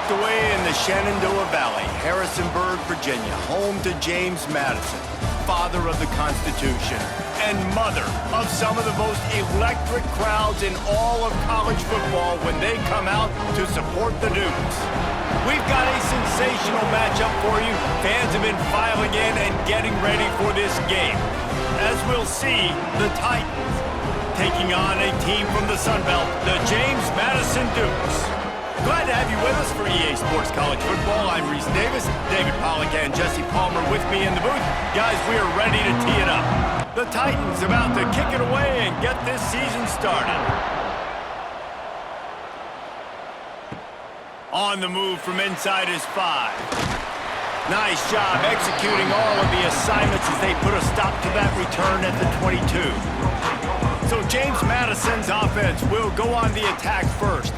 tucked away in the Shenandoah Valley, Harrisonburg, Virginia, home to James Madison, father of the Constitution, and mother of some of the most electric crowds in all of college football when they come out to support the Dukes. We've got a sensational matchup for you. Fans have been filing in and getting ready for this game. As we'll see, the Titans taking on a team from the Sun Belt, the James Madison Dukes. Glad to have you with us for EA Sports College Football. I'm Reese Davis, David Pollack and Jesse Palmer with me in the booth. Guys, we are ready to tee it up. The Titans about to kick it away and get this season started. On the move from inside is 5. Nice job executing all of the assignments as they put a stop to that return at the 22. So James Madison's offense will go on the attack first.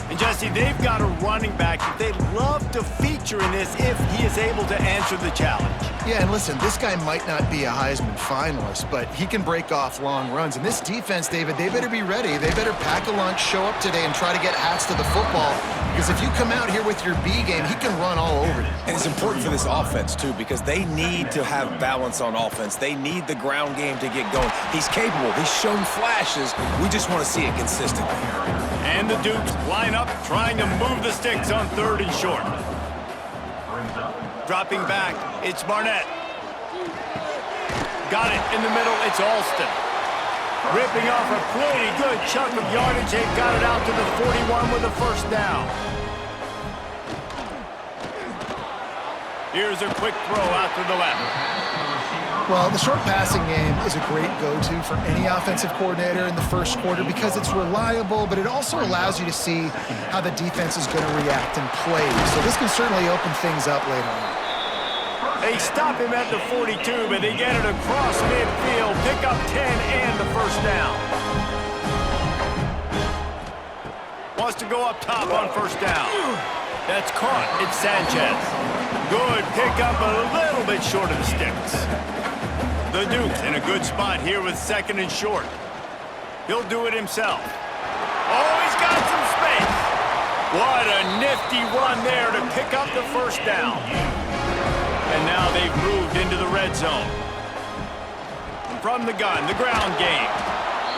And Jesse, they've got a running back that they'd love to feature in this if he is able to answer the challenge. Yeah, and listen, this guy might not be a Heisman finalist, but he can break off long runs. And this defense, David, they better be ready. They better pack a lunch, show up today, and try to get hats to the football. Because if you come out here with your B game, he can run all over you. And it's important for this offense, too, because they need to have balance on offense. They need the ground game to get going. He's capable. He's shown flashes. We just want to see it consistently. And the Dukes line up, trying to move the sticks on 3rd and short. Dropping back, it's Barnett. Got it in the middle, it's Alston. Ripping off a pretty good chunk of yardage. They've got it out to the 41 with a first down. Here's a quick throw out to the left. Well, the short passing game is a great go-to for any offensive coordinator in the first quarter because it's reliable, but it also allows you to see how the defense is going to react and play. So this can certainly open things up later on. They stop him at the 42, but they get it across midfield, pick up 10 and the first down. Wants to go up top on first down. That's caught. It's Sanchez. Good pickup, a little bit short of the sticks. The Dukes in a good spot here with 2nd and short. He'll do it himself. Oh, he's got some space. What a nifty run there to pick up the first down. And now they've moved into the red zone. From the gun, the ground game.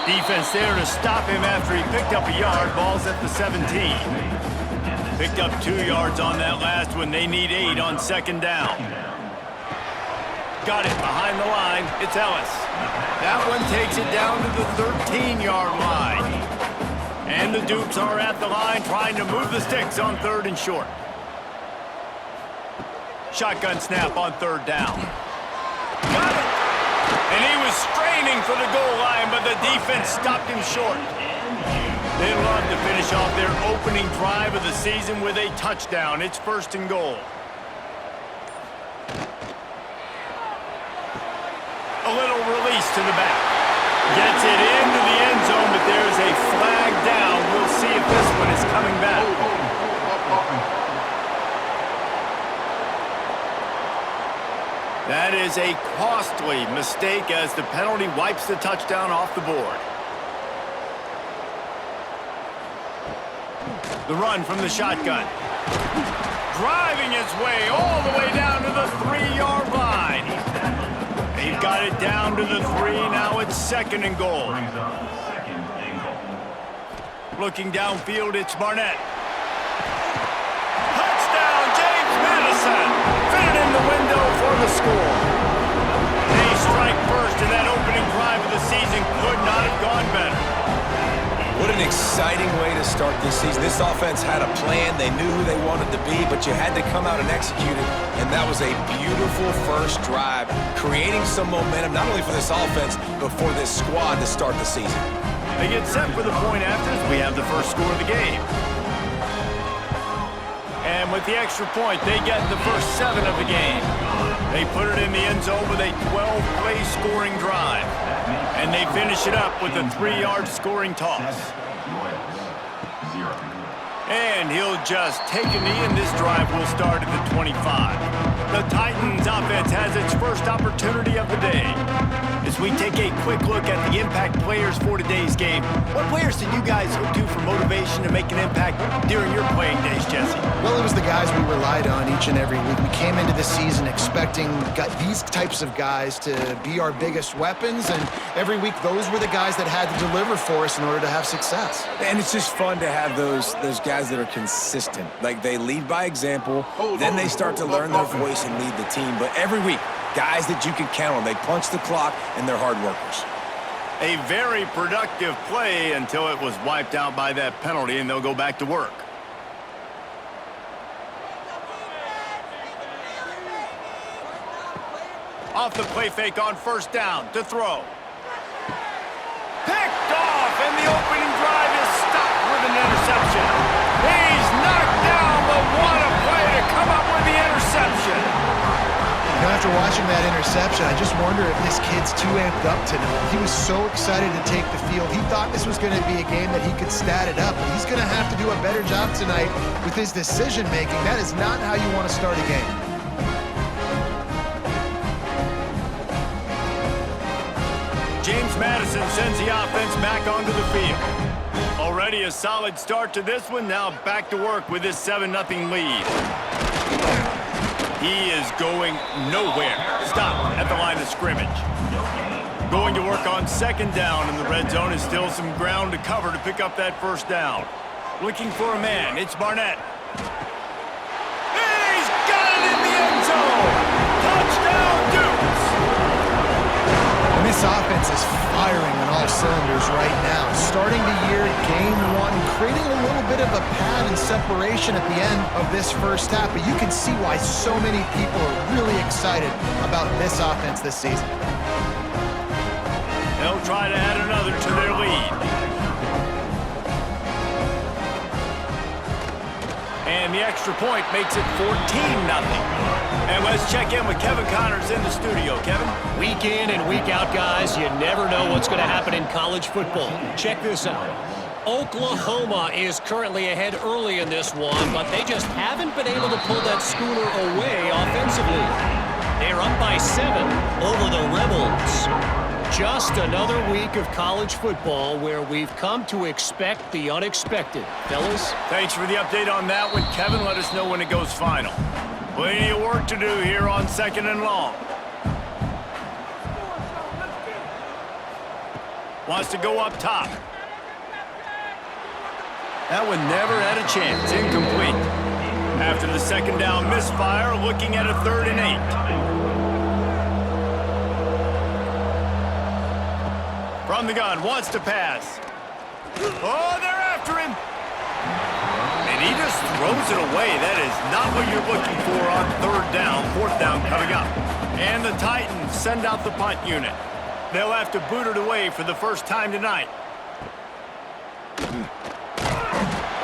Defense there to stop him after he picked up a yard. Ball's at the 17. Picked up 2 yards on that last one. They need 8 on 2nd down. Got it behind the line. It's Ellis. That one takes it down to the 13-yard line. And the Dukes are at the line trying to move the sticks on 3rd and short. Shotgun snap on 3rd down. Got it! And he was straining for the goal line, but the defense stopped him short. They love to finish off their opening drive of the season with a touchdown. It's 1st and goal. A little release to the back. Gets it into the end zone, but there's a flag down. We'll see if this one is coming back. That is a costly mistake as the penalty wipes the touchdown off the board. The run from the shotgun. Driving his way all the way down to the 3-yard line. They've got it down to the 3. Now it's 2nd and goal. Looking downfield, it's Barnett. Touchdown, James Madison. Fit it in the window for the score. They strike first, and that opening drive of the season could not have gone better. What an exciting way to start this season. This offense had a plan. They knew who they wanted to be, but you had to come out and execute it. And that was a beautiful first drive, creating some momentum, not only for this offense, but for this squad to start the season. They get set for the point afters. We have the first score of the game. And with the extra point, they get the first 7 of the game. They put it in the end zone with a 12-play scoring drive. And they finish it up with a 3-yard scoring toss. And he'll just take a knee, and this drive will start at the 25. The Titans offense has its first opportunity of the day. As we take a quick look at the impact players for today's game, what players did you guys look to for motivation to make an impact during your playing days, Jesse? Well, it was the guys we relied on each and every week. We came into the season expecting these types of guys to be our biggest weapons, and every week those were the guys that had to deliver for us in order to have success. And it's just fun to have those guys that are consistent. Like, they lead by example, then they start to learn their voice and lead the team. But every week, guys that you can count on. They punch the clock, and they're hard workers. A very productive play until it was wiped out by that penalty, and they'll go back to work. Off the play fake on first down to throw. Picked off, and the opening drive is stopped with an interception. He's knocked down, but what a play to come up with the interception. You know, after watching that interception, I just wonder if this kid's too amped up tonight. He was so excited to take the field. He thought this was going to be a game that he could stat it up. But he's going to have to do a better job tonight with his decision-making. That is not how you want to start a game. James Madison sends the offense back onto the field. Already a solid start to this one. Now back to work with this 7-0 lead. He is going nowhere. Stop at the line of scrimmage. Going to work on second down in the red zone. Is still some ground to cover to pick up that first down. Looking for a man. It's Barnett. He's got it in the end zone. Touchdown, Dukes. And this offense is firing on all cylinders right now. Starting the year, game one, creating a little bit of a pad and separation at the end of this first half. But you can see why so many people are really excited about this offense this season. They'll try to add another to their lead. And the extra point makes it 14-0. And let's check in with Kevin Connors in the studio. Kevin? Week in and week out, guys, you never know what's going to happen in college football. Check this out. Oklahoma is currently ahead early in this one, but they just haven't been able to pull that schooner away offensively. They're up by 7 over the Rebels. Just another week of college football where we've come to expect the unexpected. Fellas? Thanks for the update on that one, Kevin. Let us know when it goes final. Plenty of work to do here on second and long. Wants to go up top. That one never had a chance. Incomplete. After the second down misfire, looking at a 3rd and 8. From the gun, wants to pass. Oh, they're after him. And he just throws it away. That is not what you're looking for on 3rd down, 4th down coming up. And the Titans send out the punt unit. They'll have to boot it away for the first time tonight.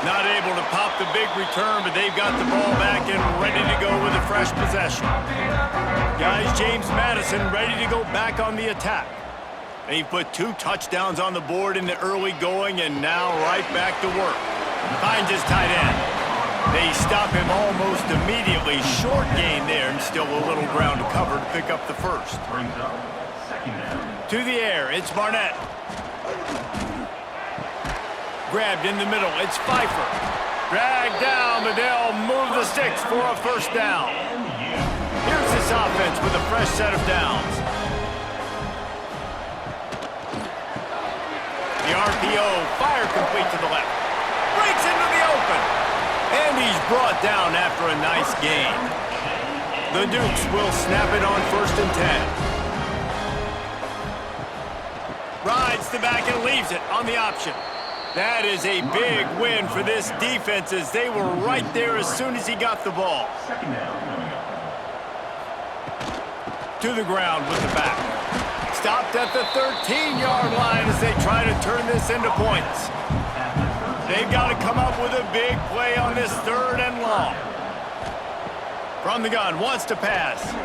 Not able to pop the big return, but they've got the ball back and ready to go with a fresh possession. Guys, James Madison ready to go back on the attack. They put 2 touchdowns on the board in the early going, and now right back to work. Finds his tight end. They stop him almost immediately. Short gain there, and still a little ground to cover to pick up the first. To the air, it's Barnett. Grabbed in the middle, it's Pfeiffer. Dragged down, but they'll move the sticks for a first down. Here's this offense with a fresh set of downs. The RPO, fire complete to the left. Breaks into the open. And he's brought down after a nice gain. The Dukes will snap it on 1st and 10. Rides the back and leaves it on the option. That is a big win for this defense as they were right there as soon as he got the ball. To the ground with the back. Stopped at the 13-yard line as they try to turn this into points. They've got to come up with a big play on this 3rd and long. From the gun, wants to pass.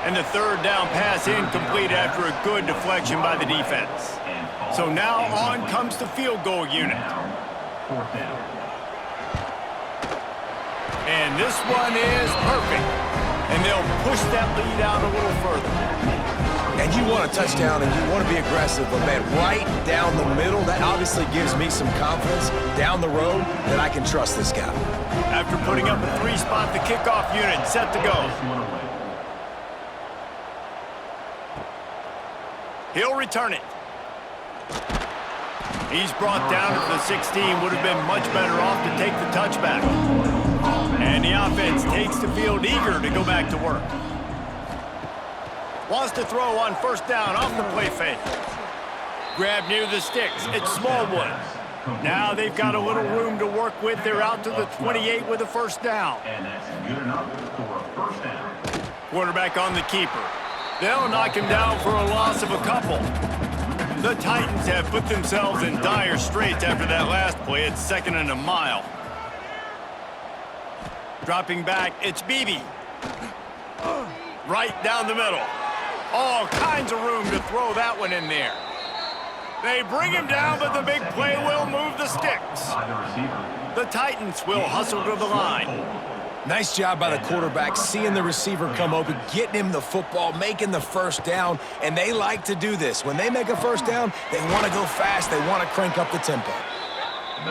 And the 3rd down pass incomplete after a good deflection by the defense. So now on comes the field goal unit. And this one is perfect. And they'll push that lead out a little further. And you want a touchdown and you want to be aggressive, but man, right down the middle, that obviously gives me some confidence down the road that I can trust this guy. After putting up a 3-spot, the kickoff unit set to go. He'll return it. He's brought down to the 16. Would have been much better off to take the touchback. And the offense takes the field eager to go back to work. Wants to throw on first down off the play fake. Grab near the sticks. It's Smallwood. Now they've got a little room to work with. They're out to the 28 with a first down. And that's good enough for a first down. Quarterback on the keeper. They'll knock him down for a loss of a couple. The Titans have put themselves in dire straits after that last play. It's 2nd and a mile. Dropping back, it's Beebe. Right down the middle. All kinds of room to throw that one in there. They bring him down, but the big play will move the sticks. The Titans will hustle to the line. Nice job by the quarterback, seeing the receiver come open, getting him the football, making the first down, and they like to do this. When they make a first down, they want to go fast, they want to crank up the tempo.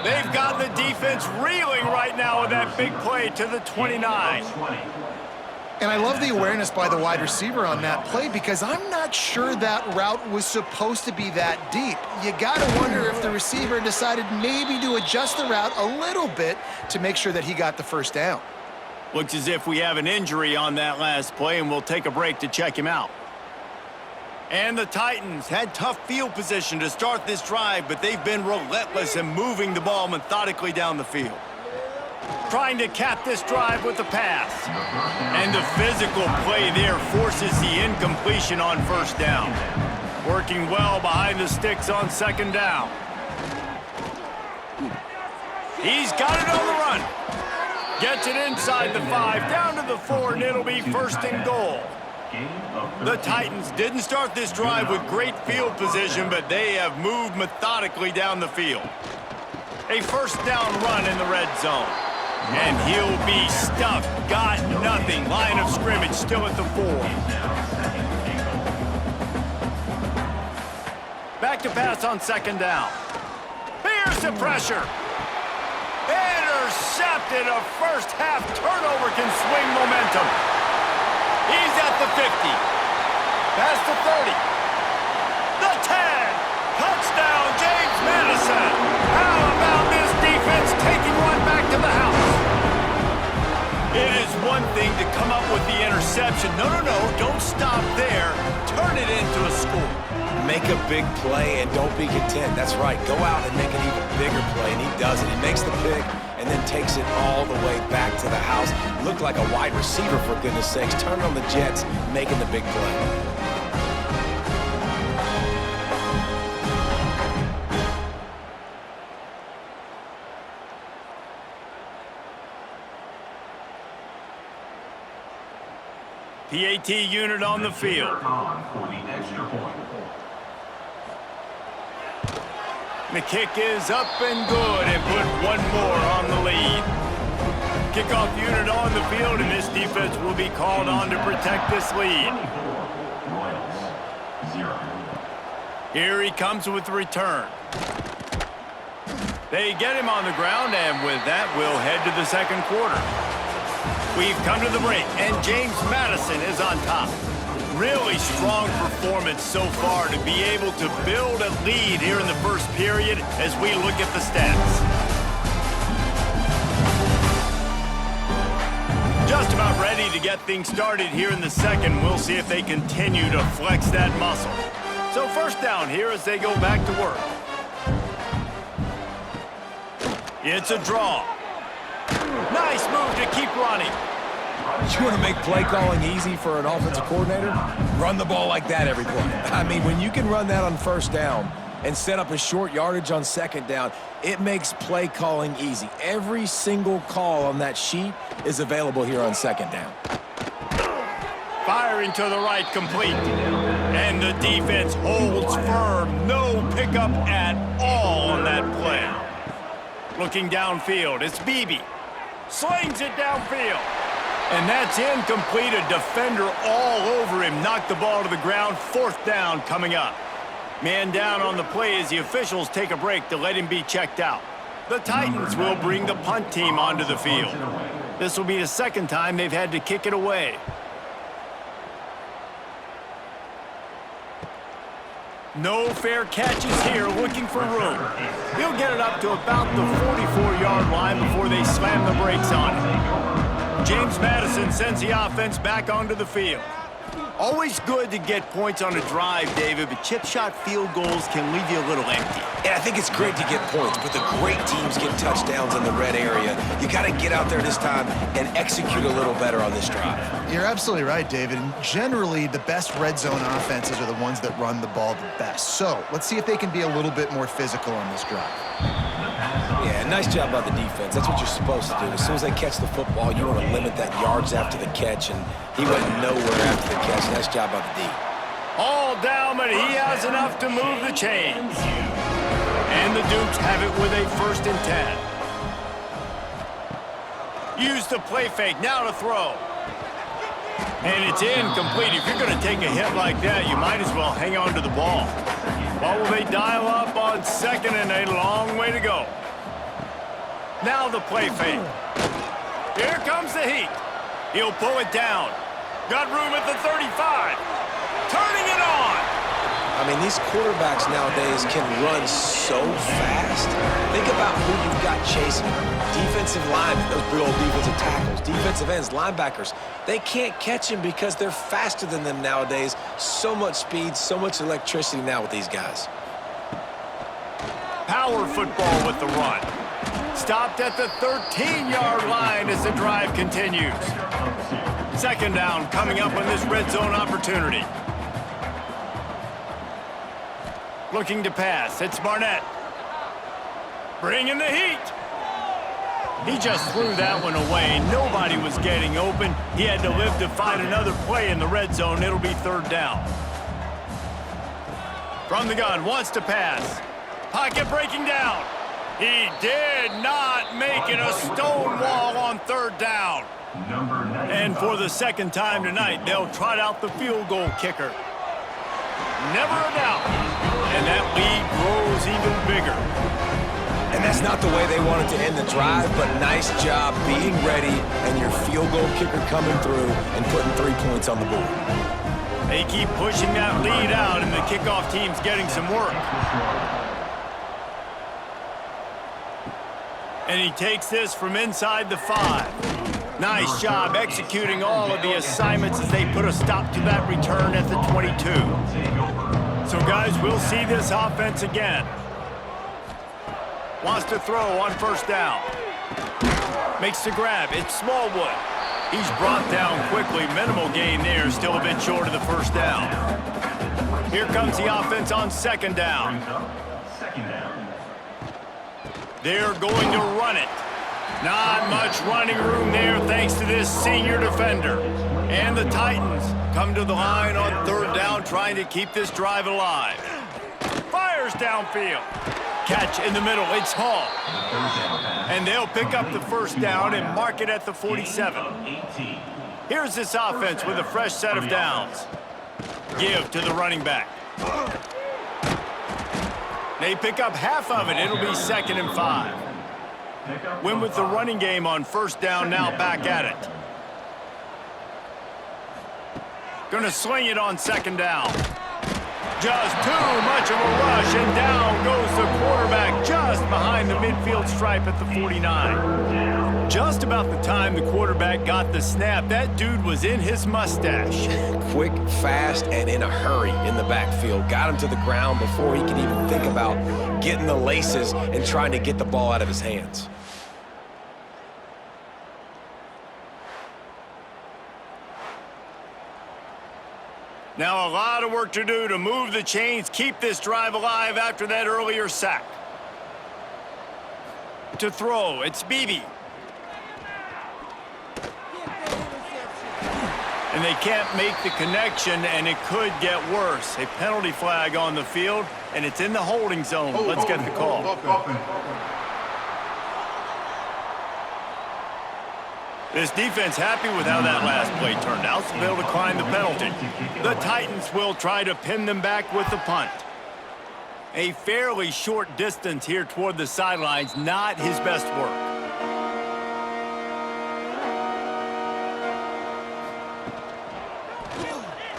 They've got the defense reeling right now with that big play to the 29. And I love the awareness by the wide receiver on that play because I'm not sure that route was supposed to be that deep. You got to wonder if the receiver decided maybe to adjust the route a little bit to make sure that he got the first down. Looks as if we have an injury on that last play, and we'll take a break to check him out. And the Titans had tough field position to start this drive, but they've been relentless in moving the ball methodically down the field. Trying to cap this drive with the pass. And the physical play there forces the incompletion on first down. Working well behind the sticks on 2nd down. He's got it on the run. Gets it inside the 5, down to the 4, and it'll be 1st and goal. The Titans didn't start this drive with great field position, but they have moved methodically down the field. A first down run in the red zone. And he'll be stuffed. Got nothing. Line of scrimmage still at the 4. Back to pass on 2nd down. Here's the pressure. Intercepted. A first half turnover can swing momentum. He's at the 50. Past the 30. The 10. Touchdown, James Madison. How about this defense taking one back to the house? It is one thing to come up with the interception. No, don't stop there. Turn it into a score. Make a big play and don't be content. That's right. Go out and make an even bigger play, and he does it. He makes the pick and then takes it all the way back to the house. Looked like a wide receiver, for goodness sakes. Turn on the Jets, making the big play. PAT unit on the field. The kick is up and good, and put one more on the lead. Kickoff unit on the field, and this defense will be called on to protect this lead. Here he comes with the return. They get him on the ground, and with that, we'll head to the 2nd quarter. We've come to the break, and James Madison is on top. Really strong performance so far to be able to build a lead here in the first period as we look at the stats. Just about ready to get things started here in the 2nd. We'll see if they continue to flex that muscle. So first down here as they go back to work. It's a draw. Nice move to keep running. You want to make play calling easy for an offensive coordinator? Run the ball like that every play. I mean, when you can run that on first down and set up a short yardage on 2nd down, it makes play calling easy. Every single call on that sheet is available here on 2nd down. Firing to the right, complete. And the defense holds firm. No pickup at all on that play. Looking downfield, it's Beebe. Slings it downfield. And that's incomplete. A defender all over him. Knocked the ball to the ground. 4th down coming up. Man down on the play as the officials take a break to let him be checked out. The Titans will bring the punt team onto the field. This will be the 2nd time they've had to kick it away. No fair catches here, looking for room. He'll get it up to about the 44-yard line before they slam the brakes on it. James Madison sends the offense back onto the field. Always good to get points on a drive, David, but chip shot field goals can leave you a little empty. Yeah, I think it's great to get points, but the great teams get touchdowns in the red area. You got to get out there this time and execute a little better on this drive. You're absolutely right, David. And generally, the best red zone offenses are the ones that run the ball the best. So let's see if they can be a little bit more physical on this drive. Yeah, nice job by the defense. That's what you're supposed to do. As soon as they catch the football, you want to limit that yards after the catch, and he went nowhere after the catch. Nice job by the D. All down, but he has enough to move the chains. And the Dukes have it with a 1st and 10. Use the play fake, now to throw. And it's incomplete. If you're going to take a hit like that, you might as well hang on to the ball. What will they dial up on 2nd and a long way to go? Now the play fake. Here comes the heat. He'll pull it down. Got room at the 35. Turning it on. I mean, these quarterbacks nowadays can run so fast. Think about who you've got chasing. Defensive linemen, those big old defensive tackles, defensive ends, linebackers. They can't catch him because they're faster than them nowadays. So much speed, so much electricity now with these guys. Power football with the run. Stopped at the 13-yard line as the drive continues. 2nd down coming up on this red zone opportunity. Looking to pass. It's Barnett. Bringing the heat. He just threw that one away. Nobody was getting open. He had to live to find another play in the red zone. It'll be 3rd down. From the gun, wants to pass. Pocket breaking down. He did not make it. A stone wall on 3rd down. And for the 2nd time tonight, they'll trot out the field goal kicker. Never a doubt. And that lead grows even bigger. And that's not the way they wanted to end the drive, but nice job being ready and your field goal kicker coming through and putting 3 points on the board. They keep pushing that lead out, and the kickoff team's getting some work. And he takes this from inside the 5. Nice job executing all of the assignments as they put a stop to that return at the 22. So, guys, we'll see this offense again. Wants to throw on 1st down. Makes the grab. It's Smallwood. He's brought down quickly. Minimal gain there. Still a bit short of the 1st down. Here comes the offense on 2nd down. They're going to run it. Not much running room there thanks to this senior defender. And the Titans come to the line on 3rd down, trying to keep this drive alive. Fires downfield. Catch in the middle. It's Hall. And they'll pick up the 1st down and mark it at the 47. Here's this offense with a fresh set of downs. Give to the running back. They pick up half of it. It'll be 2nd and 5. Win with the running game on 1st down, now back at it. Gonna swing it on 2nd down. Just too much of a rush, and down goes the quarterback just behind the midfield stripe at the 49. Just about the time the quarterback got the snap, that dude was in his mustache. Quick, fast, and in a hurry in the backfield. Got him to the ground before he could even think about getting the laces and trying to get the ball out of his hands. Now a lot of work to do to move the chains, keep this drive alive after that earlier sack. To throw, it's Beebe. And they can't make the connection, and it could get worse. A penalty flag on the field, and it's in the holding zone. Let's get the call. This defense happy with how that last play turned out, so they'll decline the penalty. The Titans will try to pin them back with the punt. A fairly short distance here toward the sidelines, not his best work.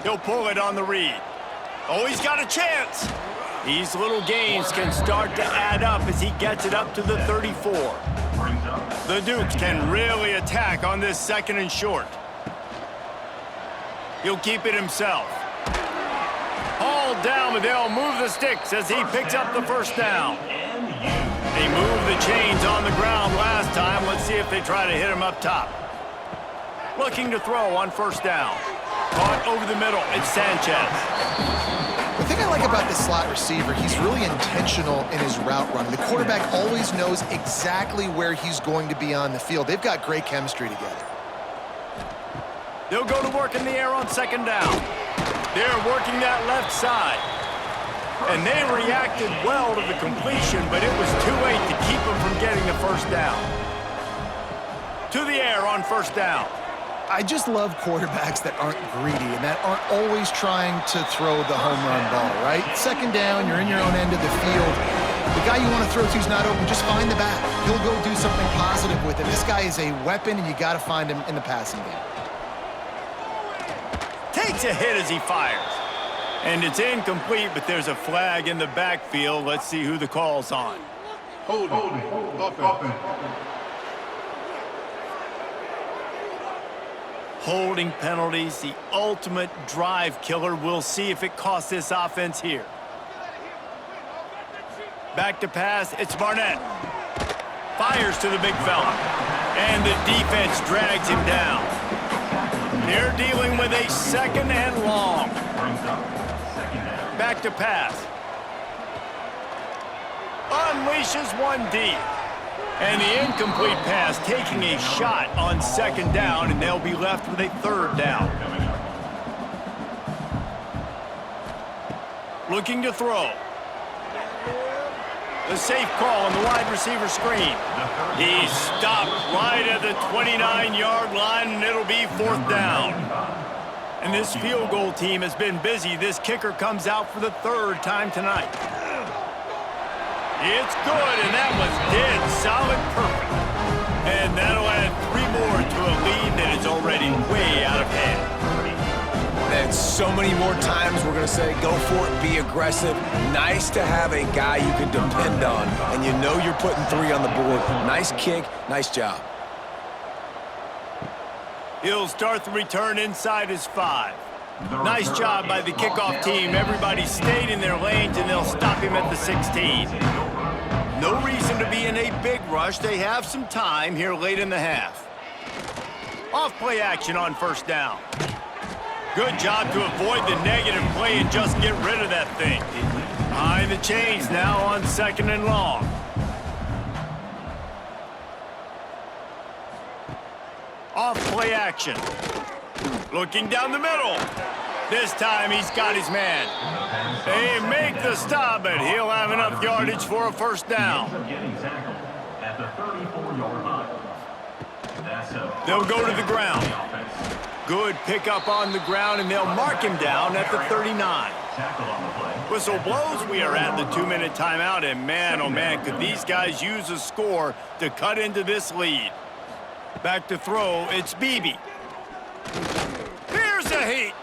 He'll pull it on the read. Oh, he's got a chance. These little gains can start to add up as he gets it up to the 34. The Dukes can really attack on this 2nd and short. He'll keep it himself. Hauled down, but they'll move the sticks as he picks up the first down. They moved the chains on the ground last time. Let's see if they try to hit him up top. Looking to throw on 1st down. Caught over the middle. It's Sanchez. The thing I like about this slot receiver, he's really intentional in his route running. The quarterback always knows exactly where he's going to be on the field. They've got great chemistry together. They'll go to work in the air on 2nd down. They're working that left side. And they reacted well to the completion, but it was too late to keep them from getting the 1st down. To the air on 1st down. I just love quarterbacks that aren't greedy and that aren't always trying to throw the home run ball, right? 2nd down, you're in your own end of the field. The guy you want to throw to is not open, just find the back. He'll go do something positive with it. This guy is a weapon, and you got to find him in the passing game. Takes a hit as he fires. And it's incomplete, but there's a flag in the backfield. Let's see who the call's on. Holding. Offense. Holding penalties, the ultimate drive killer. We'll see if it costs this offense here. Back to pass, it's Barnett. Fires to the big fella. And the defense drags him down. They're dealing with a 2nd and long. Back to pass. Unleashes one deep. And the incomplete pass taking a shot on 2nd down, and they'll be left with a 3rd down. Looking to throw. The safe call on the wide receiver screen. He's stopped right at the 29-yard line, and it'll be 4th down. And this field goal team has been busy. This kicker comes out for the 3rd time tonight. It's good, and that was dead solid perfect. And that'll add 3 more to a lead that is already way out of hand. And so many more times we're going to say, go for it, be aggressive. Nice to have a guy you can depend on, and you know you're putting 3 on the board. Nice kick, nice job. He'll start the return inside his 5. Nice job by the kickoff team. Everybody stayed in their lanes, and they'll stop him at the 16. No reason to be in a big rush. They have some time here late in the half. Off play action on 1st down. Good job to avoid the negative play and just get rid of that thing. Behind the chains now on 2nd and long. Off play action. Looking down the middle. This time he's got his man. They make the stop, but he'll have enough yardage for a 1st down. They'll go to the ground. Good pickup on the ground, and they'll mark him down at the 39. Whistle blows. We are at the 2-minute timeout, and man, oh man, could these guys use a score to cut into this lead. Back to throw, it's Beebe. Here's a heat.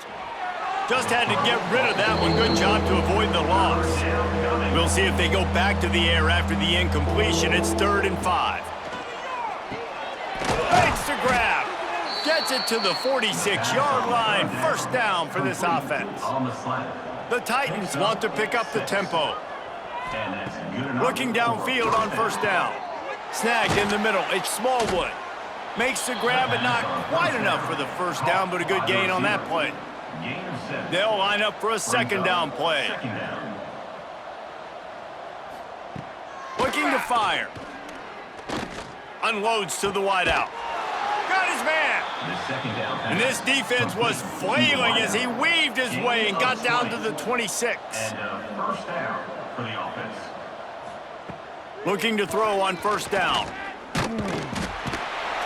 Just had to get rid of that one. Good job to avoid the loss. We'll see if they go back to the air after the incompletion. It's 3rd and 5. Makes the grab. Gets it to the 46-yard line. 1st down for this offense. The Titans want to pick up the tempo. Looking downfield on 1st down. Snagged in the middle. It's Smallwood. Makes the grab, but not quite enough for the 1st down, but a good gain on that play. They'll line up for a 2nd down play. Looking to fire. Unloads to the wideout. Got his man. And this defense was flailing as he weaved his way and got down to the 26. And 1st down for the offense. Looking to throw on 1st down.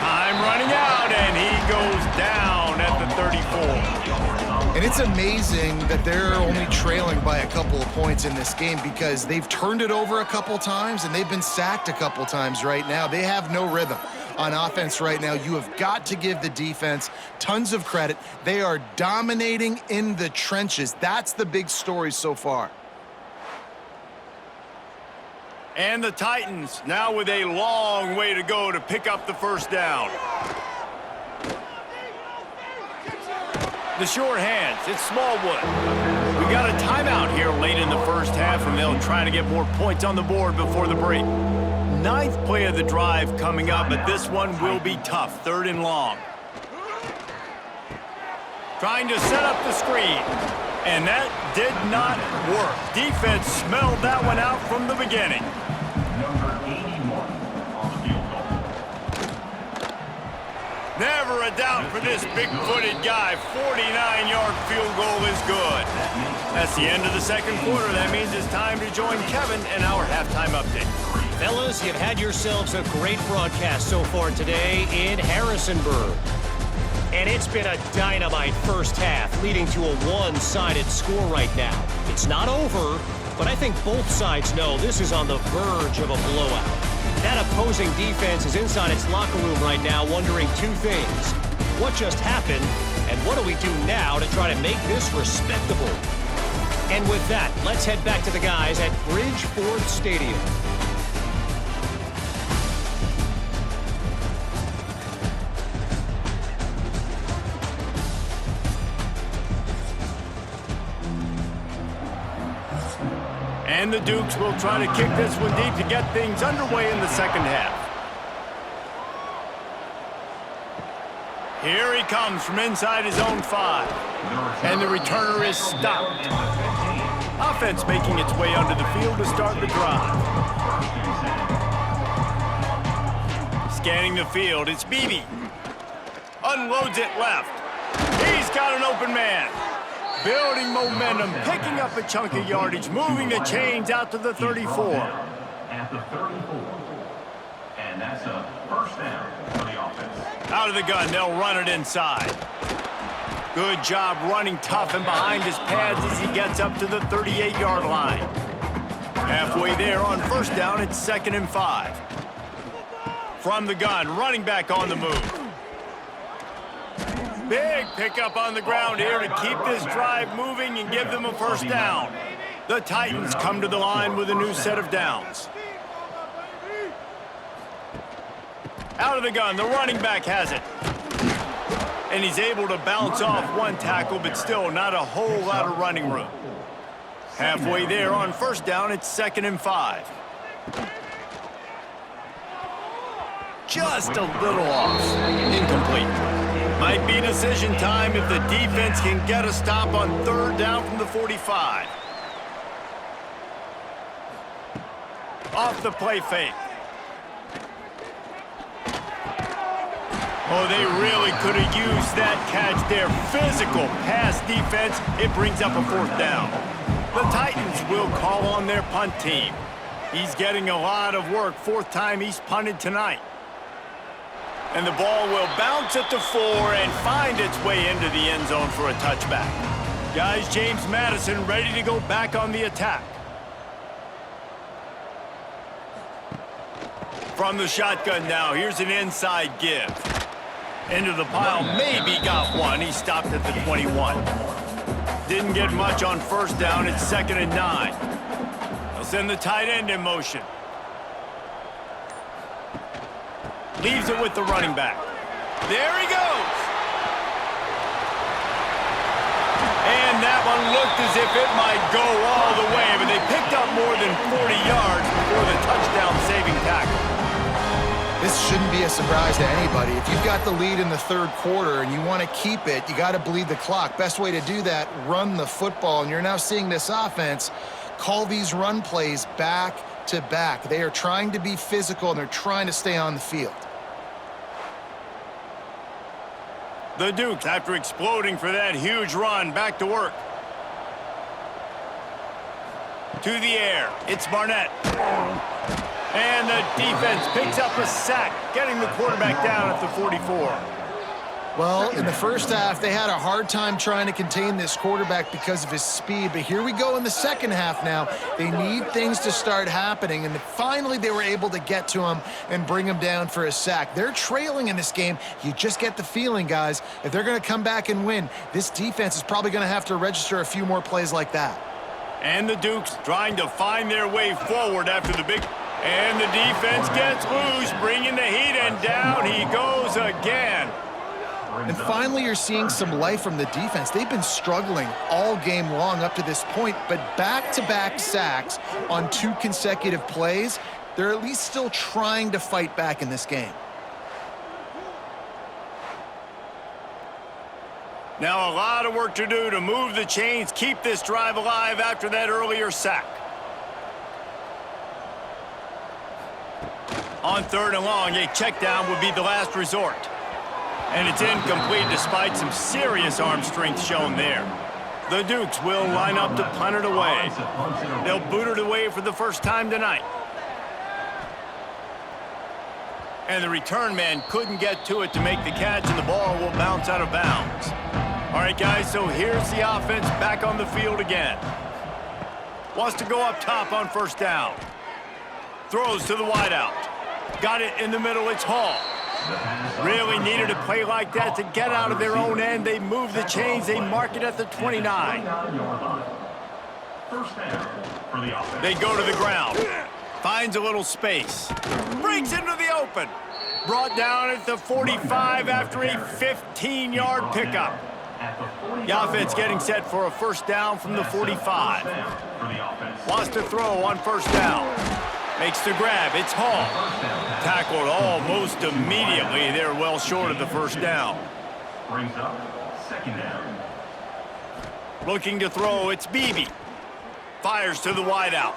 Time running out, and he goes down at the 34. And it's amazing that they're only trailing by a couple of points in this game because they've turned it over a couple times and they've been sacked a couple times right now. They have no rhythm on offense right now. You have got to give the defense tons of credit. They are dominating in the trenches. That's the big story so far. And the Titans now with a long way to go to pick up the first down. The short hands, it's Smallwood. We got a timeout here late in the first half, and they'll try to get more points on the board before the break. Ninth play of the drive coming up, but this one will be tough. 3rd and long. Trying to set up the screen, and that did not work. Defense smelled that one out from the beginning. Number 81 on the field goal. Never a doubt for this big-footed guy. 49-yard field goal is good. That's the end of the second quarter. That means it's time to join Kevin in our halftime update. Fellas, you've had yourselves a great broadcast so far today in Harrisonburg. And it's been a dynamite first half, leading to a one-sided score right now. It's not over, but I think both sides know this is on the verge of a blowout. That opposing defense is inside its locker room right now wondering two things. What just happened, and what do we do now to try to make this respectable? And with that, let's head back to the guys at Bridgeford Stadium. And the Dukes will try to kick this one deep to get things underway in the second half. Here he comes from inside his own 5. And the returner is stopped. Offense making its way onto the field to start the drive. Scanning the field, it's Beebe. Unloads it left. He's got an open man. Building momentum, picking up a chunk of yardage, moving the chains out to the 34. At the 34. And that's a first down for the offense. Out of the gun, they'll run it inside. Good job running tough and behind his pads as he gets up to the 38-yard line. Halfway there on first down, it's 2nd and 5. From the gun, running back on the move. Big pickup on the ground here to keep this drive moving and give them a first down. The Titans come to the line with a new set of downs. Out of the gun, the running back has it. And he's able to bounce off one tackle, but still not a whole lot of running room. Halfway there on first down, it's 2nd and 5. Just a little off. Incomplete. Might be decision time if the defense can get a stop on 3rd down from the 45. Off the play fake. Oh, they really could have used that catch there. Physical pass defense. It brings up a 4th down. The Titans will call on their punt team. He's getting a lot of work. 4th time he's punted tonight. And the ball will bounce at the 4 and find its way into the end zone for a touchback. Guys, James Madison ready to go back on the attack. From the shotgun now, here's an inside give. Into the pile, maybe got one. He stopped at the 21. Didn't get much on first down. It's 2nd and 9. They'll send the tight end in motion. Leaves it with the running back. There he goes. And that one looked as if it might go all the way, but they picked up more than 40 yards before the touchdown-saving tackle. This shouldn't be a surprise to anybody. If you've got the lead in the 3rd quarter and you want to keep it, you got to bleed the clock. Best way to do that, run the football. And you're now seeing this offense call these run plays back to back. They are trying to be physical and they're trying to stay on the field. The Dukes, after exploding for that huge run, back to work. To the air, it's Barnett. And the defense picks up a sack, getting the quarterback down at the 44. Well, in the first half, they had a hard time trying to contain this quarterback because of his speed. But here we go in the second half now. They need things to start happening. And finally, they were able to get to him and bring him down for a sack. They're trailing in this game. You just get the feeling, guys, if they're going to come back and win, this defense is probably going to have to register a few more plays like that. And the Dukes trying to find their way forward after the big... And the defense gets loose, bringing the heat, and down he goes again. And finally, you're seeing some life from the defense. They've been struggling all game long up to this point, but back-to-back sacks on 2 consecutive plays, they're at least still trying to fight back in this game. Now a lot of work to do to move the chains, keep this drive alive after that earlier sack. On 3rd and long, a check down would be the last resort. And it's incomplete despite some serious arm strength shown there. The Dukes will line up to punt it away. They'll boot it away for the first time tonight. And the return man couldn't get to it to make the catch, and the ball will bounce out of bounds. All right, guys, so here's the offense back on the field again. Wants to go up top on 1st down. Throws to the wideout. Got it in the middle, it's Hall. Really needed a play like that to get out of their own end. They move the chains, they mark it at the 29. They go to the ground. Finds a little space. Breaks into the open. Brought down at the 45 after a 15-yard pickup. The offense getting set for a 1st down from the 45. Wants to throw on 1st down. Makes the grab. It's Hall. Tackled almost immediately. They're well short of the 1st down. Brings up 2nd down. Looking to throw. It's Beebe. Fires to the wideout.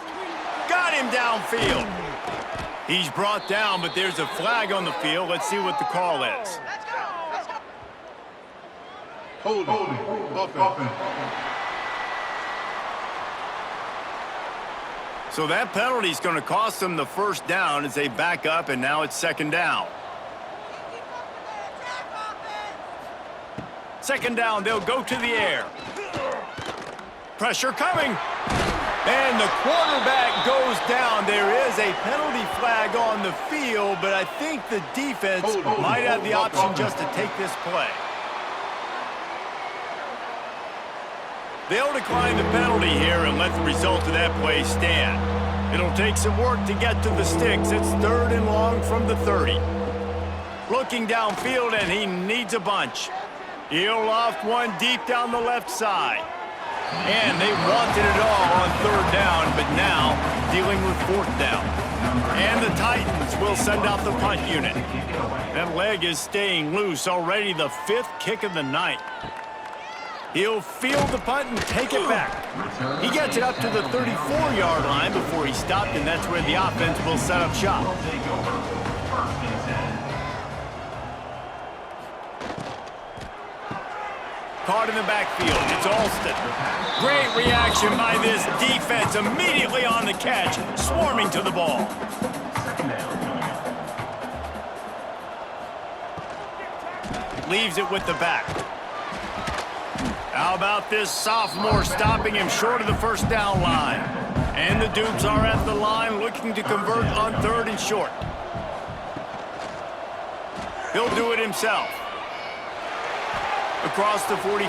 Got him downfield. He's brought down, but there's a flag on the field. Let's see what the call is. Holding. Offense. So that penalty is going to cost them the 1st down as they back up, and now it's 2nd down. 2nd down, they'll go to the air. Pressure coming. And the quarterback goes down. There is a penalty flag on the field, but I think the defense might have the option just to take this play. They'll decline the penalty here and let the result of that play stand. It'll take some work to get to the sticks. It's 3rd and long from the 30. Looking downfield, and he needs a bunch. He'll loft one deep down the left side. And they wanted it all on 3rd down, but now dealing with 4th down. And the Titans will send out the punt unit. That leg is staying loose, already the 5th kick of the night. He'll field the punt and take it back. He gets it up to the 34-yard line before he stopped, and that's where the offense will set up shop. Caught in the backfield. It's Alston. Great reaction by this defense. Immediately on the catch, swarming to the ball. Leaves it with the back. How about this sophomore stopping him short of the 1st down line? And the Dukes are at the line looking to convert on 3rd and short. He'll do it himself. Across the 45.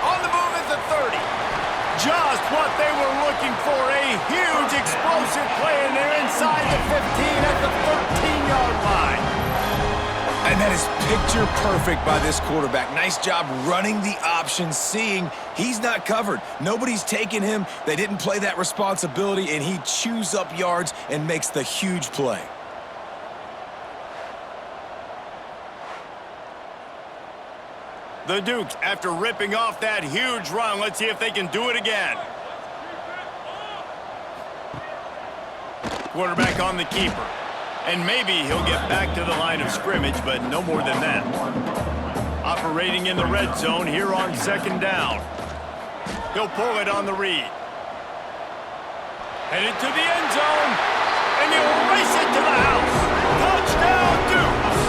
On the move at the 30. Just what they were looking for. A huge explosive play, and they're inside the 15 at the 13-yard line. And that is picture perfect by this quarterback. Nice job running the option, seeing he's not covered. Nobody's taking him. They didn't play that responsibility, and he chews up yards and makes the huge play. The Dukes, after ripping off that huge run, let's see if they can do it again. Quarterback on the keeper. And maybe he'll get back to the line of scrimmage, but no more than that. Operating in the red zone here on 2nd down. He'll pull it on the read. Headed to the end zone, and he'll race it to the house. Touchdown, Dukes!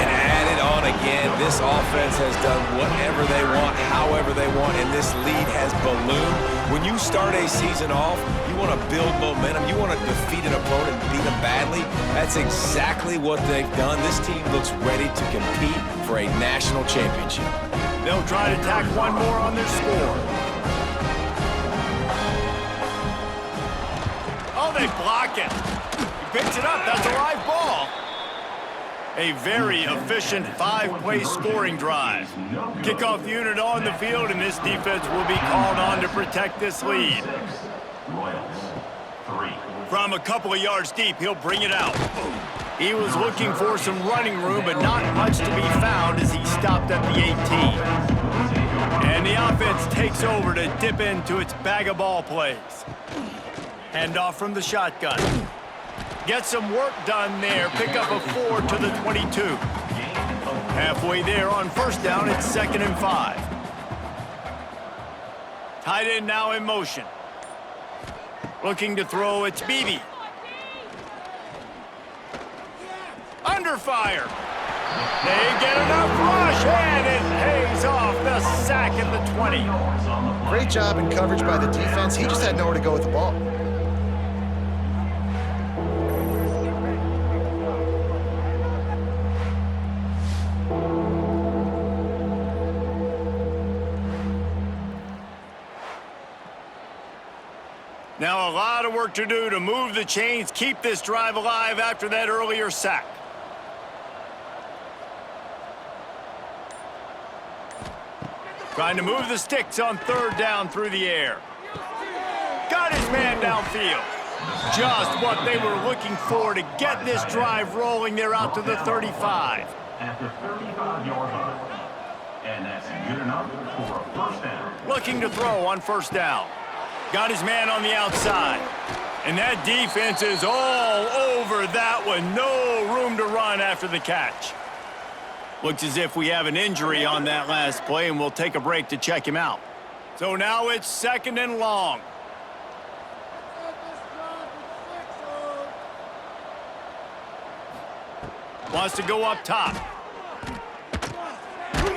And add it on again. This offense has done whatever they want, however they want, and this lead has ballooned. When you start a season off, you want to build momentum. You want to defeat an opponent and beat them badly. That's exactly what they've done. This team looks ready to compete for a national championship. They'll try to tack one more on their score. Oh, they block it. He picks it up. That's a live ball. A very efficient five-play scoring drive. Kickoff unit on the field, and this defense will be called on to protect this lead. From a couple of yards deep, he'll bring it out. He was looking for some running room, but not much to be found as he stopped at the 18. And the offense takes over to dip into its bag of ball plays. Handoff from the shotgun. Get some work done there. Pick up a 4 to the 22. Halfway there on first down, it's 2nd and 5. Tight end now in motion. Looking to throw, it's Beebe. Under fire. They get enough rush, and it pays off the sack at the 20. Great job in coverage by the defense. He just had nowhere to go with the ball. Now a lot of work to do to move the chains, keep this drive alive after that earlier sack. Trying to move the sticks on 3rd down through the air. Got his man downfield. Just what they were looking for to get this drive rolling. They're out to the 35. At the 35-yard line. And that's good enough for a first down. Looking to throw on first down. Got his man on the outside. And that defense is all over that one. No room to run after the catch. Looks as if we have an injury on that last play, and we'll take a break to check him out. So now it's 2nd and long. Wants to go up top.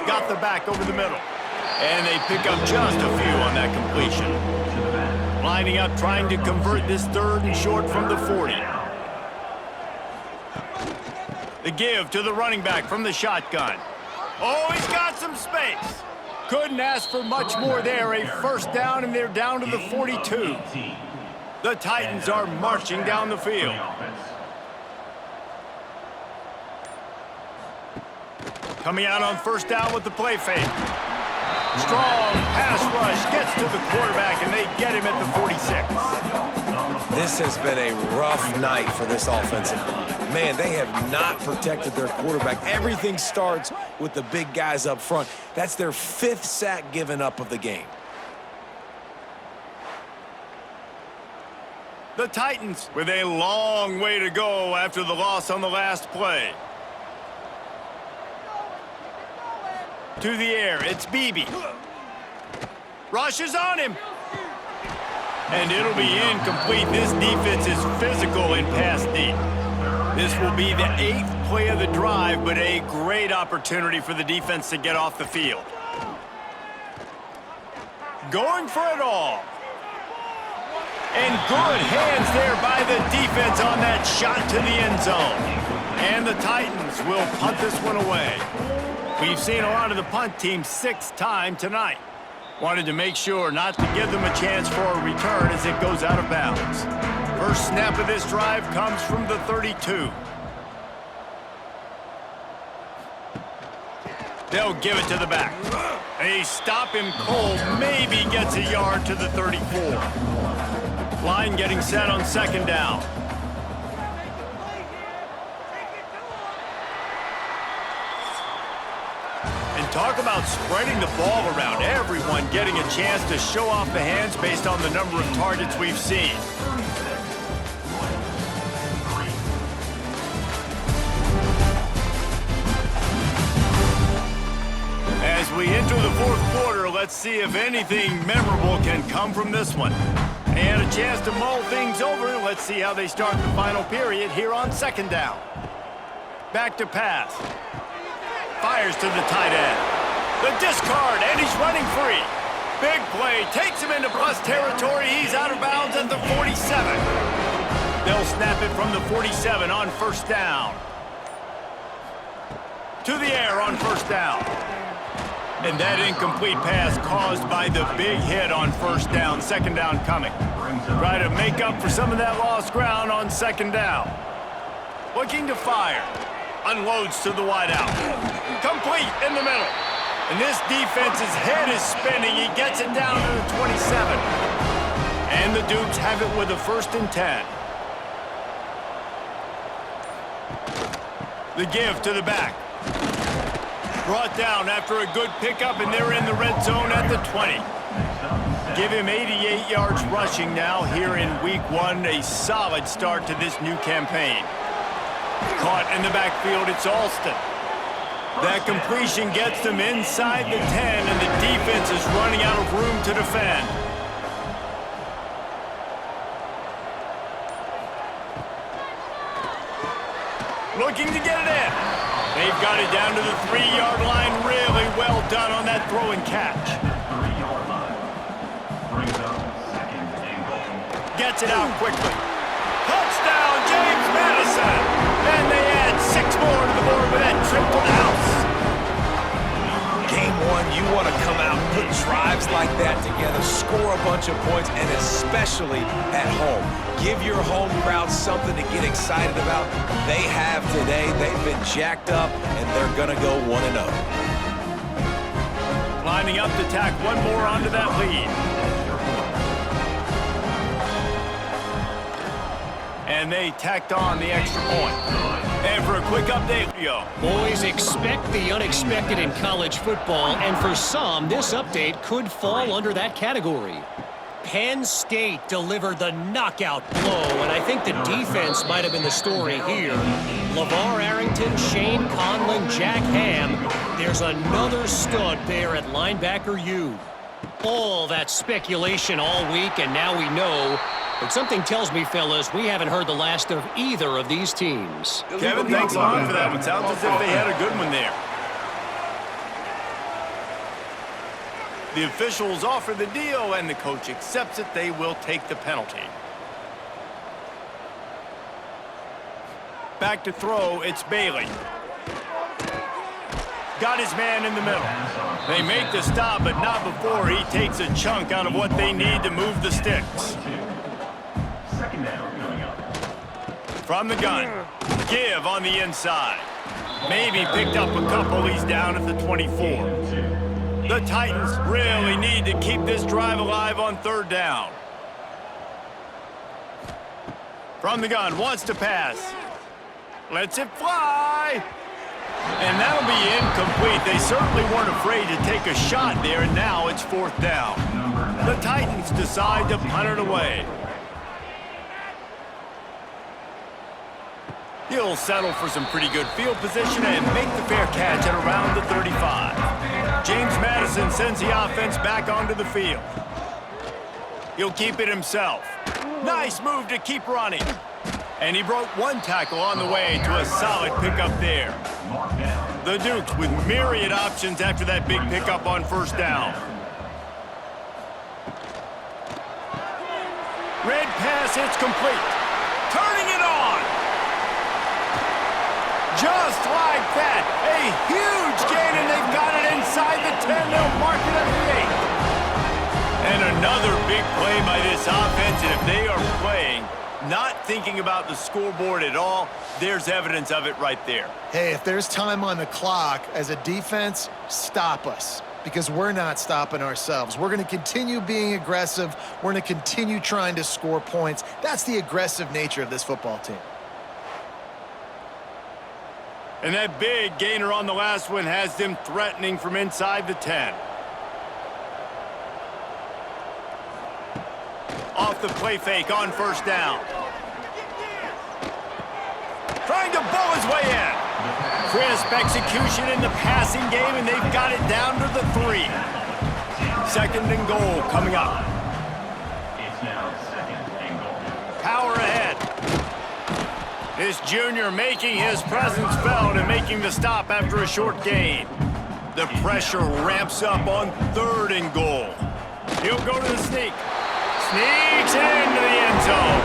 Got the back over the middle. And they pick up just a few on that completion. Lining up, trying to convert this 3rd and short from the 40. The give to the running back from the shotgun. Oh, he's got some space. Couldn't ask for much more there. A first down, and they're down to the 42. The Titans are marching down the field. Coming out on first down with the play fake. Strong pass rush gets to the quarterback, and they get him at the 46. This has been a rough night for this offensive line. Man, they have not protected their quarterback. Everything starts with the big guys up front. That's their 5th sack given up of the game. The Titans with a long way to go after the loss on the last play. To the air, it's Beebe. Rushes on him. And it'll be incomplete. This defense is physical in pass deep. This will be the 8th play of the drive, but a great opportunity for the defense to get off the field. Going for it all. And good hands there by the defense on that shot to the end zone. And the Titans will punt this one away. We've seen a lot of the punt team 6th time tonight. Wanted to make sure not to give them a chance for a return as it goes out of bounds. First snap of this drive comes from the 32. They'll give it to the back. They stop him cold, maybe gets a yard to the 34. Line getting set on 2nd down. And talk about spreading the ball around. Everyone getting a chance to show off the hands based on the number of targets we've seen. As we enter the 4th quarter, let's see if anything memorable can come from this one. And a chance to mull things over. Let's see how they start the final period here on second down. Back to pass. Fires to the tight end. The discard, and he's running free. Big play, takes him into plus territory. He's out of bounds at the 47. They'll snap it from the 47 on first down. To the air on first down. And that incomplete pass caused by the big hit on first down. Second down coming. Try to make up for some of that lost ground on second down. Looking to fire. Unloads to the wideout. Complete in the middle. And this defense's head is spinning. He gets it down to the 27. And the Dukes have it with a 1st and 10. The give to the back. Brought down after a good pickup, and they're in the red zone at the 20. Give him 88 yards rushing now here in week 1. A solid start to this new campaign. Caught in the backfield, it's Alston. That completion gets them inside the 10, and the defense is running out of room to defend. Looking to get it in. They've got it down to the 3-yard line. Really well done on that throw and catch. Gets it out quickly. Touchdown, James Madison! And they add 6 more to the board with that trip to the house. Game 1, you want to come out, put drives like that together, score a bunch of points, and especially at home. Give your home crowd something to get excited about. They have today. They've been jacked up, and they're going to go 1-0. Lining up to tack one more onto that lead. And they tacked on the extra point. And for a quick update, Boys, expect the unexpected in college football, and for some, this update could fall under that category. Penn State delivered the knockout blow, and I think the defense might have been the story here. LeVar Arrington, Shane Conlon, Jack Ham. There's another stud there at linebacker U. All that speculation all week, and now we know. But something tells me, fellas, we haven't heard the last of either of these teams. Kevin, thanks a lot for that one. Sounds as if they had a good one there. The officials offer the deal, and the coach accepts it. They will take the penalty. Back to throw, it's Bailey. Got his man in the middle. They make the stop, but not before he takes a chunk out of what they need to move the sticks. From the gun, give on the inside. Maybe picked up a couple. He's down at the 24. The Titans really need to keep this drive alive on third down. From the gun, wants to pass. Lets it fly. And that'll be incomplete. They certainly weren't afraid to take a shot there, and now it's 4th down. The Titans decide to punt it away. He'll settle for some pretty good field position and make the fair catch at around the 35. James Madison sends the offense back onto the field. He'll keep it himself. Nice move to keep running. And he broke one tackle on the way to a solid pickup there. The Dukes with myriad options after that big pickup on first down. Red pass, it's complete. Turning it on. Just like that, a huge gain, and they've got it inside the 10. They'll mark it at the 8. And another big play by this offense, and if they are playing, not thinking about the scoreboard at all, there's evidence of it right there. Hey, if there's time on the clock, as a defense, stop us. Because we're not stopping ourselves. We're going to continue being aggressive. We're going to continue trying to score points. That's the aggressive nature of this football team. And that big gainer on the last one has them threatening from inside the 10. Off the play fake on first down. Trying to bull his way in. Crisp execution in the passing game, and they've got it down to the 3. 2nd and goal coming up. It's now This junior making his presence felt and making the stop after a short gain. The pressure ramps up on 3rd and goal. He'll go to the sneak. Sneaks into the end zone.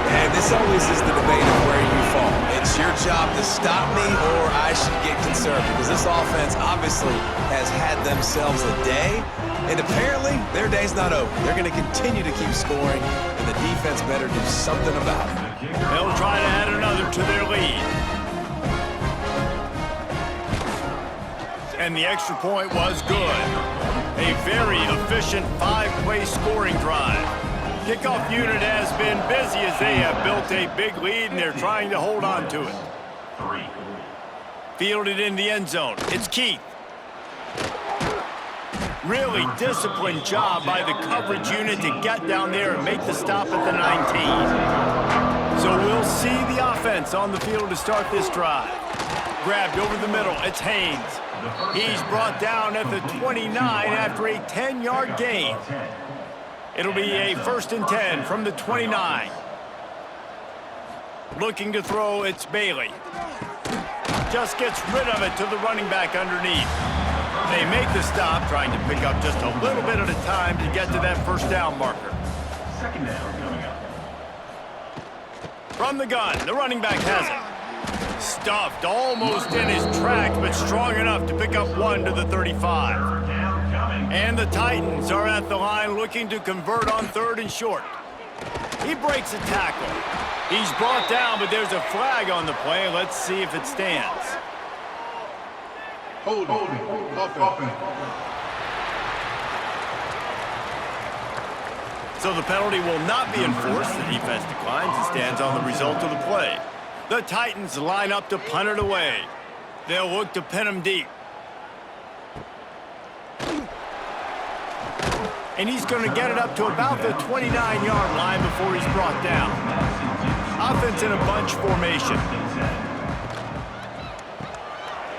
And this always is the debate of where you fall. It's your job to stop me or I should get conservative, because this offense obviously has had themselves a day, and apparently their day's not over. They're going to continue to keep scoring, and the defense better do something about it. They'll try to add another to their lead. And the extra point was good. A very efficient 5-play scoring drive. Kickoff unit has been busy as they have built a big lead and they're trying to hold on to it. Fielded in the end zone. It's Keith. Really disciplined job by the coverage unit to get down there and make the stop at the 19. So we'll see the offense on the field to start this drive. Grabbed over the middle. It's Haynes. He's brought down at the 29 after a 10-yard gain. It'll be a 1st and 10 from the 29. Looking to throw, it's Bailey. Just gets rid of it to the running back underneath. They make the stop, trying to pick up just a little bit at a time to get to that 1st down marker. 2nd down coming up. From the gun, the running back has it. Stuffed almost in his tracks, but strong enough to pick up 1 to the 35. And the Titans are at the line looking to convert on 3rd and short. He breaks a tackle. He's brought down, but there's a flag on the play. Let's see if it stands. Holding. Offense. So the penalty will not be enforced. The defense declines and stands on the result of the play. The Titans line up to punt it away. They'll look to pin him deep. And he's going to get it up to about the 29-yard line before he's brought down. Offense in a bunch formation.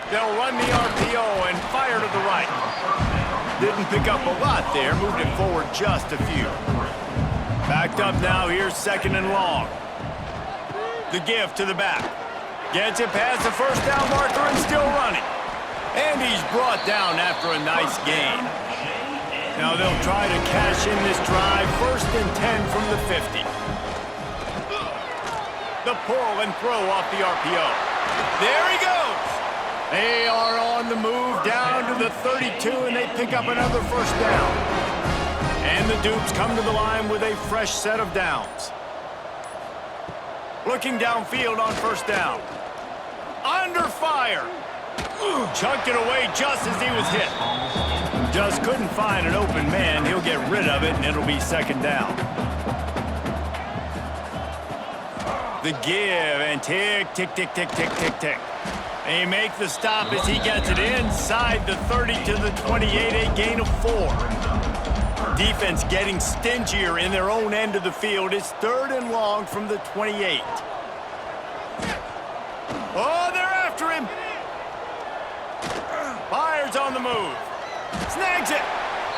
They'll run the RPO and fire to the right. Didn't pick up a lot there, moved it forward just a few. Backed up now, here's 2nd and long. The give to the back. Gets it past the 1st down marker and still running. And he's brought down after a nice gain. Now they'll try to cash in this drive. 1st and 10 from the 50. The pull and throw off the RPO. There he goes. They are on the move down to the 32, and they pick up another 1st down. And the Dukes come to the line with a fresh set of downs. Looking downfield on 1st down. Under fire. Chucked it away just as he was hit. Just couldn't find an open man. He'll get rid of it, and it'll be 2nd down. The give, and tick, tick, tick, tick, tick, tick, tick. They make the stop as he gets it inside the 30 to the 28, a gain of 4. Defense getting stingier in their own end of the field. It's 3rd and long from the 28. Oh, they're after him. Fires on the move. Snags it.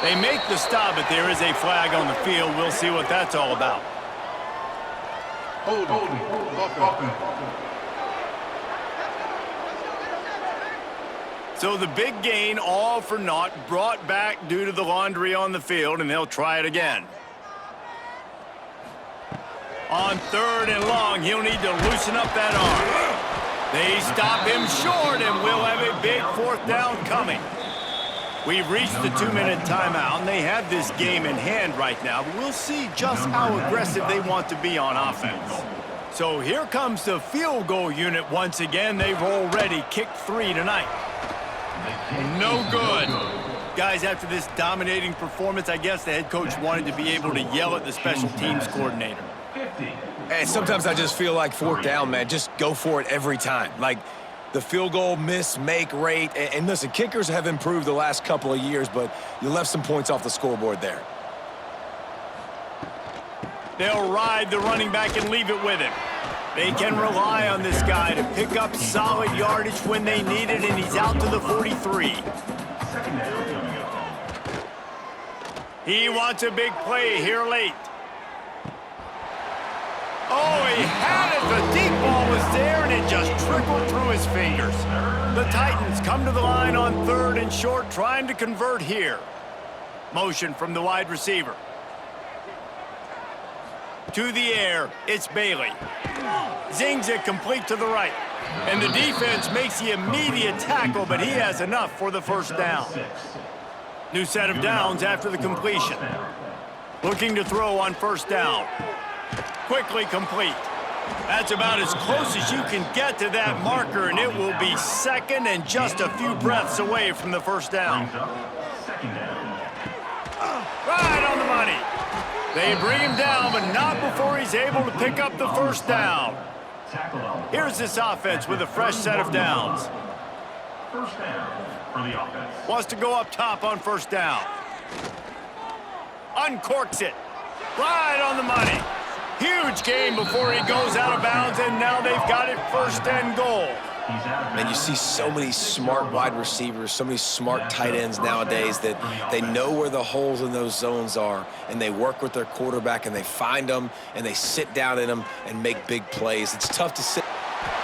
They make the stop, but there is a flag on the field. We'll see what that's all about. Holding. Offense. So the big gain, all for naught, brought back due to the laundry on the field, and they'll try it again. On 3rd and long, he'll need to loosen up that arm. They stop him short, and we'll have a big 4th down coming. We've reached the 2-minute timeout, and they have this game in hand right now, but we'll see just how aggressive they want to be on offense. So here comes the field goal unit once again. They've already kicked 3 tonight. No good. Guys, after this dominating performance, I guess the head coach wanted to be able to yell at the special teams coordinator. And sometimes I just feel like 4th down, man. Just go for it every time. Like the field goal miss-make rate. And listen, kickers have improved the last couple of years, but you left some points off the scoreboard there. They'll ride the running back and leave it with him. They can rely on this guy to pick up solid yardage when they need it, and he's out to the 43. He wants a big play here late. Oh, he had it, the deep ball was there, and it just trickled through his fingers. The Titans come to the line on 3rd and short, trying to convert here. Motion from the wide receiver. To the air, it's Bailey. Zings it complete to the right. And the defense makes the immediate tackle, but he has enough for the first down. New set of downs after the completion. Looking to throw on first down. Quickly complete. That's about as close as you can get to that marker, and it will be second and just a few breaths away from the first down. Right on the money. They bring him down, but not before he's able to pick up the first down. Here's this offense with a fresh set of downs. First down for the offense. Wants to go up top on first down. Uncorks it. Right on the money. Huge gain before he goes out of bounds, and now they've got it 1st and goal. Man, you see so many smart wide receivers, so many smart tight ends nowadays that they know where the holes in those zones are, and they work with their quarterback, and they find them, and they sit down in them and make big plays. It's tough to sit.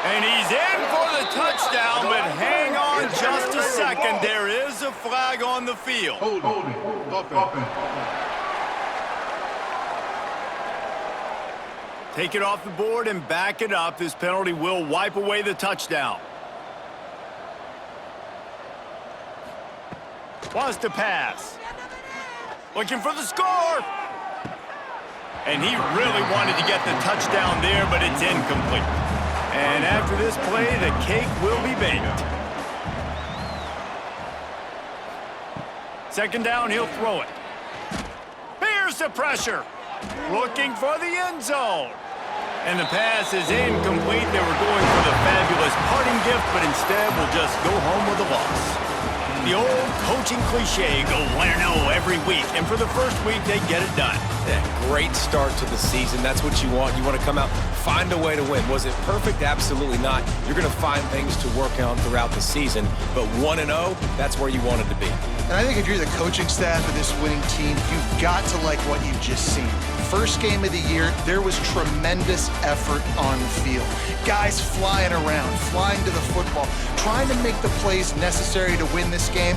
And he's in for the touchdown, but hang on just a second. There is a flag on the field. Holding. Offense. Take it off the board and back it up. This penalty will wipe away the touchdown. Wants to pass. Looking for the score. And he really wanted to get the touchdown there, but it's incomplete. And after this play, the cake will be baked. Second down, he'll throw it. Here's the pressure. Looking for the end zone. And the pass is incomplete. They were going for the fabulous parting gift, but instead will just go home with a loss. The old coaching cliche, go 1-0 every week. And for the first week, they get it done. Yeah, great start to the season. That's what you want. You want to come out, find a way to win. Was it perfect? Absolutely not. You're going to find things to work on throughout the season. But 1-0, that's where you wanted to be. And I think if you're the coaching staff of this winning team, you've got to like what you've just seen. First game of the year, there was tremendous effort on the field. Guys flying around, flying to the football, trying to make the plays necessary to win this game.